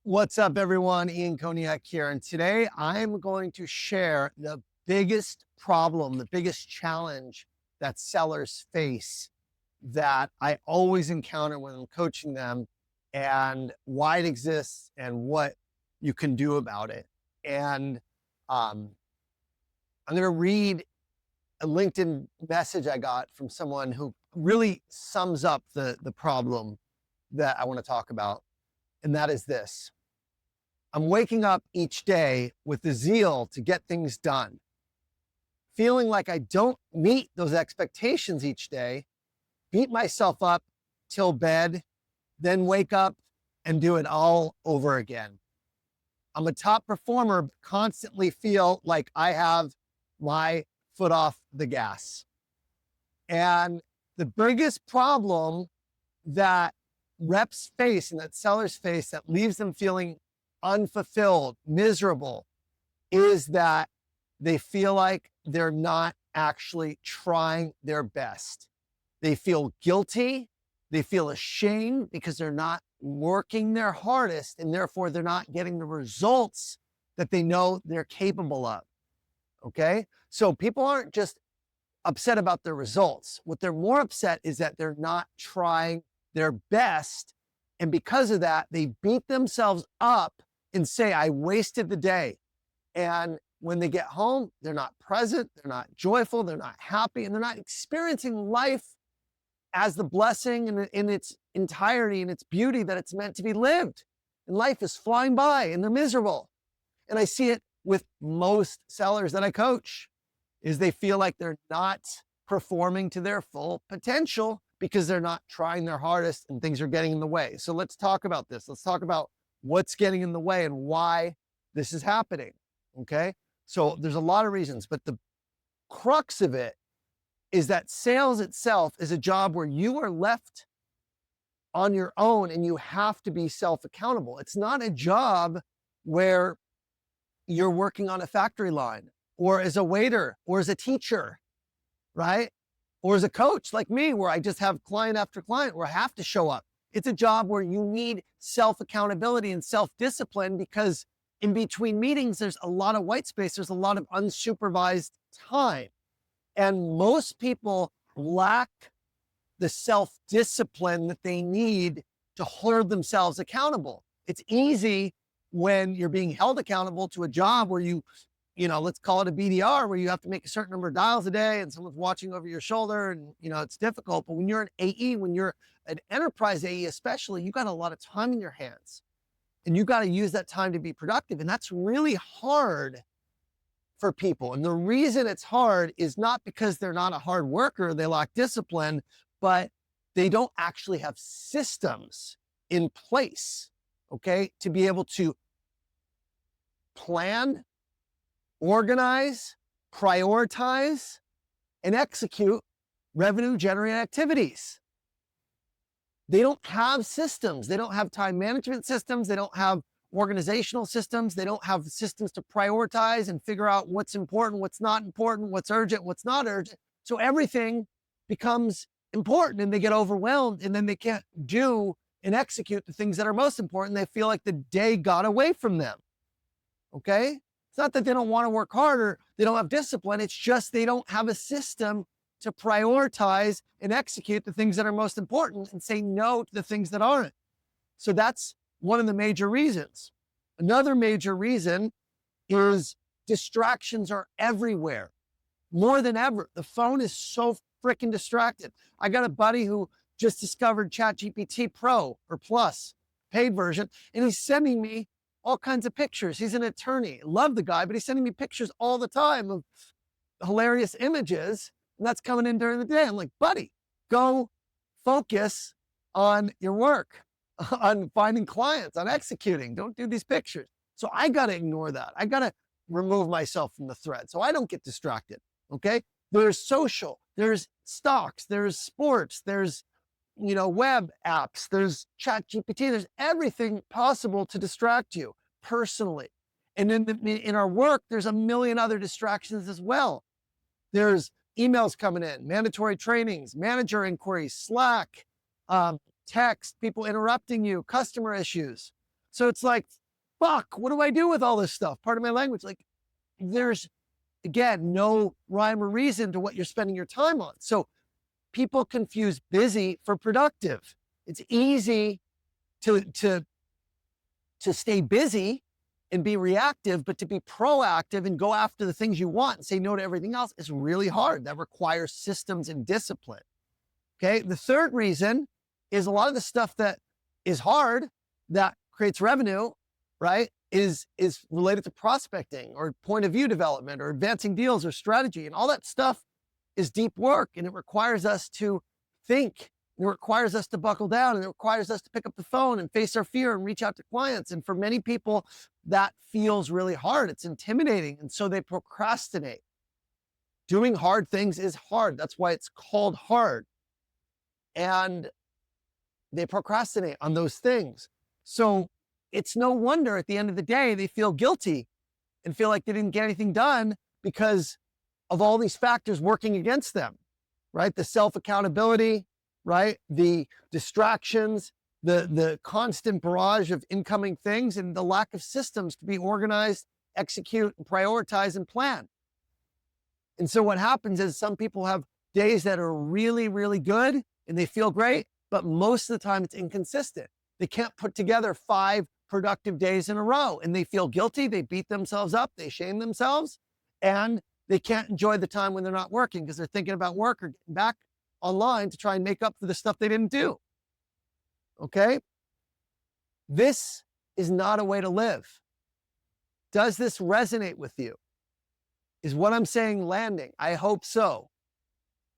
What's up, everyone? Ian Koniak here. And today I'm going to share the biggest problem, the biggest challenge that sellers face that I always encounter when I'm coaching them, and why it exists and what you can do about it. And I'm going to read a LinkedIn message I got from someone who really sums up the problem that I want to talk about. And that is this: I'm waking up each day with the zeal to get things done, feeling like I don't meet those expectations each day, beat myself up till bed, then wake up and do it all over again. I'm a top performer, but constantly feel like I have my foot off the gas. And the biggest problem that reps face and that sellers face that leaves them feeling unfulfilled, miserable, is that they feel like they're not actually trying their best. They feel guilty. They feel ashamed because they're not working their hardest, and therefore they're not getting the results that they know they're capable of. Okay? So people aren't just upset about their results. What they're more upset is that they're not trying their best. And because of that, they beat themselves up and say, I wasted the day. And when they get home, they're not present, they're not joyful, they're not happy, and they're not experiencing life as the blessing in its entirety and its beauty that it's meant to be lived. And life is flying by and they're miserable. And I see it with most sellers that I coach, is they feel like they're not performing to their full potential because they're not trying their hardest and things are getting in the way. So let's talk about this. Let's talk about what's getting in the way and why this is happening. Okay. So there's a lot of reasons, but the crux of it is that sales itself is a job where you are left on your own and you have to be self-accountable. It's not a job where you're working on a factory line or as a waiter or as a teacher, right? Or as a coach like me, where I just have client after client where I have to show up. It's a job where you need self-accountability and self-discipline, because in between meetings, there's a lot of white space. There's a lot of unsupervised time. And most people lack the self-discipline that they need to hold themselves accountable. It's easy when you're being held accountable to a job where let's call it a BDR, where you have to make a certain number of dials a day and someone's watching over your shoulder and, it's difficult. But when you're an AE, when you're an enterprise AE, especially, you got a lot of time in your hands and you got to use that time to be productive. And that's really hard for people. And the reason it's hard is not because they're not a hard worker, they lack discipline, but they don't actually have systems in place, okay, to be able to plan, organize, prioritize, and execute revenue generating activities. They don't have systems. They don't have time management systems. They don't have organizational systems. They don't have systems to prioritize and figure out what's important, what's not important, what's urgent, what's not urgent. So everything becomes important and they get overwhelmed, and then they can't do and execute the things that are most important. They feel like the day got away from them. Okay? It's not that they don't want to work harder, they don't have discipline. It's just they don't have a system to prioritize and execute the things that are most important and say no to the things that aren't. So that's one of the major reasons. Another major reason is distractions are everywhere, more than ever. The phone is so freaking distracted. I got a buddy who just discovered ChatGPT Pro or Plus, paid version, and he's sending me all kinds of pictures. He's an attorney. Love the guy, but he's sending me pictures all the time of hilarious images, and that's coming in during the day. I'm like, buddy, go focus on your work, on finding clients, on executing. Don't do these pictures. So I got to ignore that. I got to remove myself from the thread so I don't get distracted. Okay. There's social, there's stocks, there's sports, there's, web apps, there's ChatGPT, there's everything possible to distract you personally. And in our work, there's a million other distractions as well. There's emails coming in, mandatory trainings, manager inquiries, Slack, text, people interrupting you, customer issues. So it's like, fuck, what do I do with all this stuff? Pardon my language. Like, there's, again, no rhyme or reason to what you're spending your time on. So people confuse busy for productive. It's easy to stay busy and be reactive, but to be proactive and go after the things you want and say no to everything else is really hard. That requires systems and discipline. Okay. The third reason is a lot of the stuff that is hard that creates revenue, right, is related to prospecting or point of view development or advancing deals or strategy. And all that stuff is deep work, and it requires us to think. It requires us to buckle down, and it requires us to pick up the phone and face our fear and reach out to clients. And for many people, that feels really hard. It's intimidating. And so they procrastinate. Doing hard things is hard. That's why it's called hard. And they procrastinate on those things. So it's no wonder at the end of the day, they feel guilty and feel like they didn't get anything done because of all these factors working against them, right? The self-accountability, right? The distractions, the constant barrage of incoming things, and the lack of systems to be organized, execute, and prioritize and plan. And so what happens is some people have days that are really, really good and they feel great, but most of the time it's inconsistent. They can't put together 5 productive days in a row, and they feel guilty. They beat themselves up. They shame themselves, and they can't enjoy the time when they're not working because they're thinking about work or getting back online to try and make up for the stuff they didn't do. Okay? This is not a way to live. Does this resonate with you? Is what I'm saying landing? I hope so,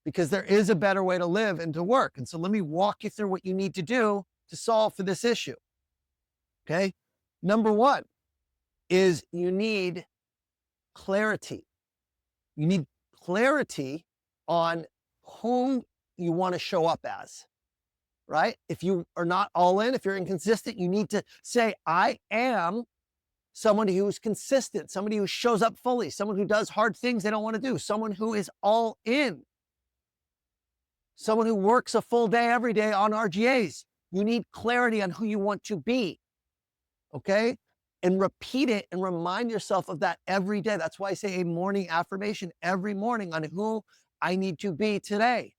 because there is a better way to live and to work. And so let me walk you through what you need to do to solve for this issue. Okay. Number 1 is you need clarity. You need clarity on who you want to show up as, right? If you are not all in, if you're inconsistent, you need to say, I am somebody who's consistent, somebody who shows up fully, someone who does hard things they don't want to do, someone who is all in, someone who works a full day every day on RGAs. You need clarity on who you want to be. Okay? And repeat it and remind yourself of that every day. That's why I say a morning affirmation every morning on who I need to be today.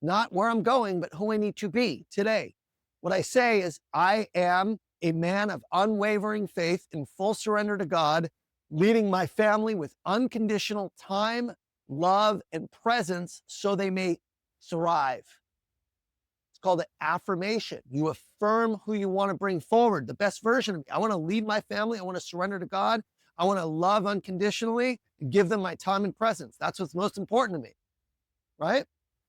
Not where I'm going, but who I need to be today. What I say is, I am a man of unwavering faith and full surrender to God, leading my family with unconditional time, love, and presence so they may thrive. It's called an affirmation. You affirm who you want to bring forward, the best version of me. I want to lead my family. I want to surrender to God. I want to love unconditionally and give them my time and presence. That's what's most important to me, right?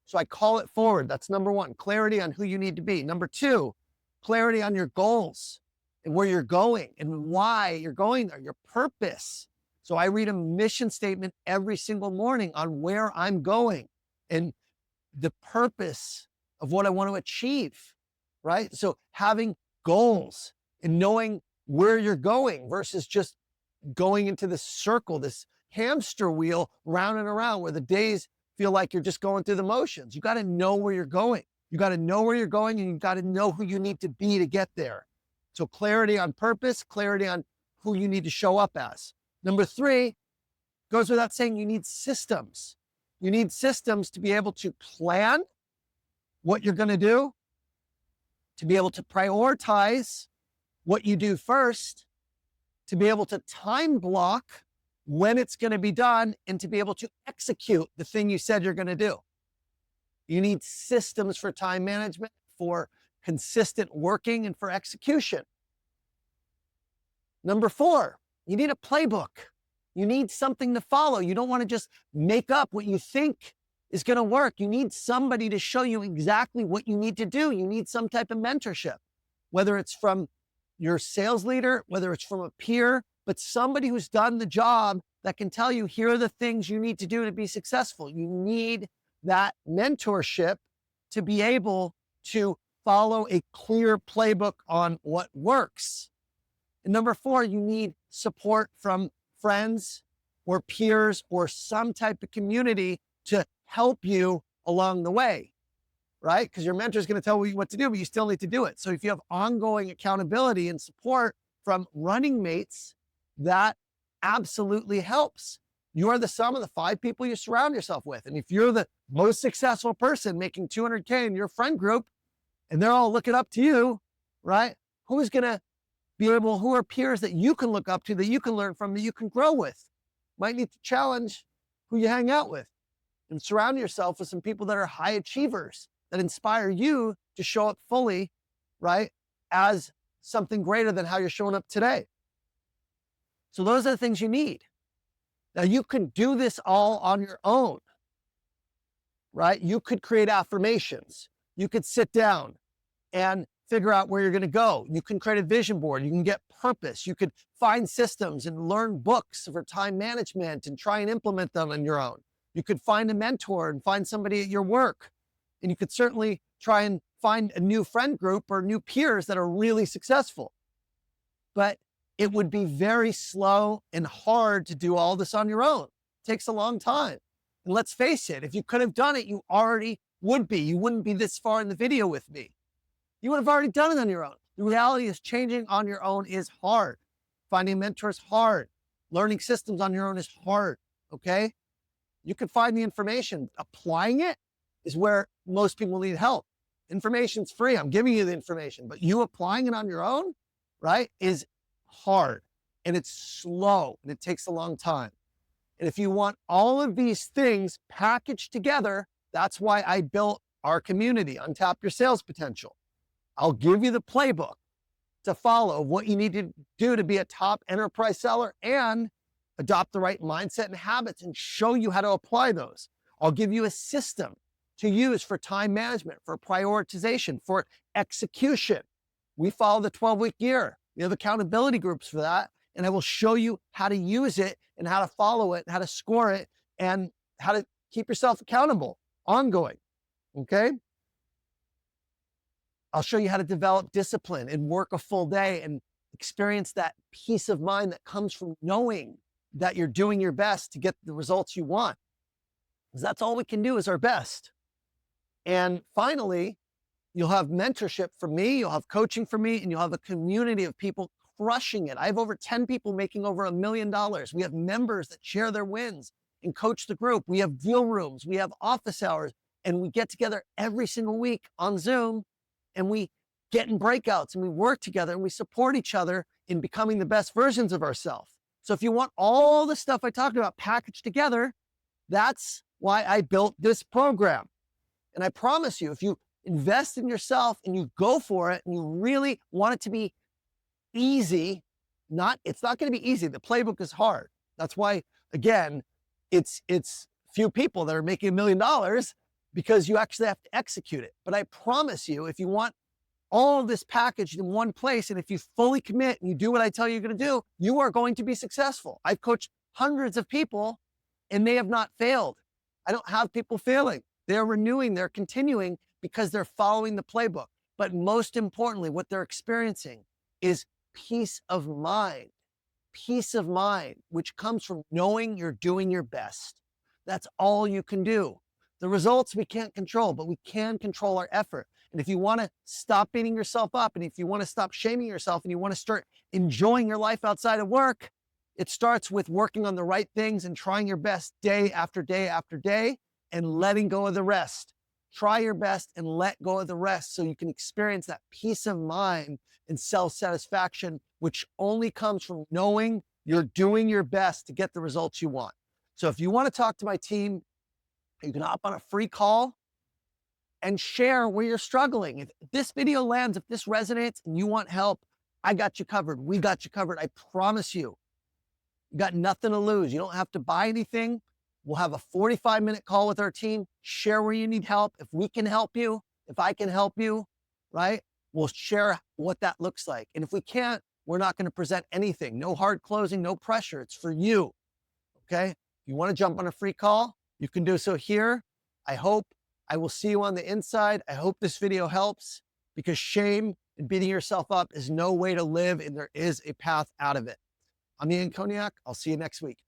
So I call it forward. That's number 1, clarity on who you need to be. Number 2, clarity on your goals and where you're going and why you're going there, your purpose. So I read a mission statement every single morning on where I'm going and the purpose of what I want to achieve, right? So having goals and knowing where you're going versus just going into this circle, this hamster wheel round and around where the days feel like you're just going through the motions. You got to know where you're going. You got to know where you're going, and you got to know who you need to be to get there. So clarity on purpose, clarity on who you need to show up as. Number 3 goes without saying, you need systems. You need systems to be able to plan what you're going to do, to be able to prioritize what you do first, to be able to time block when it's going to be done, and to be able to execute the thing you said you're going to do. You need systems for time management, for consistent working, and for execution. Number 4, you need a playbook. You need something to follow. You don't want to just make up what you think is going to work. You need somebody to show you exactly what you need to do. You need some type of mentorship, whether it's from your sales leader, whether it's from a peer, but somebody who's done the job that can tell you, here are the things you need to do to be successful. You need that mentorship to be able to follow a clear playbook on what works. And number 4, you need support from friends or peers or some type of community to help you along the way, right? Because your mentor is going to tell you what to do, but you still need to do it. So if you have ongoing accountability and support from running mates, that absolutely helps. You are the sum of the 5 people you surround yourself with. And if you're the most successful person making 200K in your friend group and they're all looking up to you, right? Who's going to be able, who are peers that you can look up to, that you can learn from, that you can grow with? Might need to challenge who you hang out with and surround yourself with some people that are high achievers that inspire you to show up fully, right? As something greater than how you're showing up today. So those are the things you need. Now you can do this all on your own, right? You could create affirmations. You could sit down and figure out where you're going to go. You can create a vision board. You can get purpose. You could find systems and learn books for time management and try and implement them on your own. You could find a mentor and find somebody at your work. And you could certainly try and find a new friend group or new peers that are really successful. But it would be very slow and hard to do all this on your own. It takes a long time. And let's face it, if you could have done it, you already would be. You wouldn't be this far in the video with me. You would have already done it on your own. The reality is changing on your own is hard. Finding a mentor is hard. Learning systems on your own is hard, okay? You can find the information. Applying it is where most people need help. Information's free. I'm giving you the information, but you applying it on your own, right, is hard and it's slow and it takes a long time. And if you want all of these things packaged together, that's why I built our community, Untap Your Sales Potential. I'll give you the playbook to follow, what you need to do to be a top enterprise seller and adopt the right mindset and habits and show you how to apply those. I'll give you a system to use for time management, for prioritization, for execution. We follow the 12-week year. We have accountability groups for that. And I will show you how to use it and how to follow it, how to score it, and how to keep yourself accountable, ongoing, okay? I'll show you how to develop discipline and work a full day and experience that peace of mind that comes from knowing that you're doing your best to get the results you want. Because that's all we can do is our best. And finally, you'll have mentorship from me, you'll have coaching from me, and you'll have a community of people crushing it. I have over 10 people making over $1 million. We have members that share their wins and coach the group. We have deal rooms, we have office hours, and we get together every single week on Zoom, and we get in breakouts, and we work together, and we support each other in becoming the best versions of ourselves. So if you want all the stuff I talked about packaged together, that's why I built this program. And I promise you, if you invest in yourself and you go for it and you really want it to be easy, it's not going to be easy. The playbook is hard. That's why, again, it's few people that are making $1 million because you actually have to execute it. But I promise you, if you want all of this packaged in one place, and if you fully commit and you do what I tell you you're going to do, you are going to be successful. I've coached hundreds of people and they have not failed. I don't have people failing. They're renewing, they're continuing because they're following the playbook. But most importantly, what they're experiencing is peace of mind. Peace of mind, which comes from knowing you're doing your best. That's all you can do. The results we can't control, but we can control our effort. And if you want to stop beating yourself up, and if you want to stop shaming yourself, and you want to start enjoying your life outside of work, it starts with working on the right things and trying your best day after day after day and letting go of the rest. Try your best and let go of the rest so you can experience that peace of mind and self-satisfaction, which only comes from knowing you're doing your best to get the results you want. So if you want to talk to my team, you can hop on a free call and share where you're struggling. If this video lands, if this resonates and you want help, I got you covered. We got you covered. I promise you. You got nothing to lose. You don't have to buy anything. We'll have a 45-minute call with our team, share where you need help. If we can help you, if I can help you, right? We'll share what that looks like. And if we can't, we're not going to present anything. No hard closing, no pressure. It's for you, okay? If you want to jump on a free call, you can do so here. I will see you on the inside. I hope this video helps, because shame and beating yourself up is no way to live, and there is a path out of it. I'm Ian Koniak. I'll see you next week.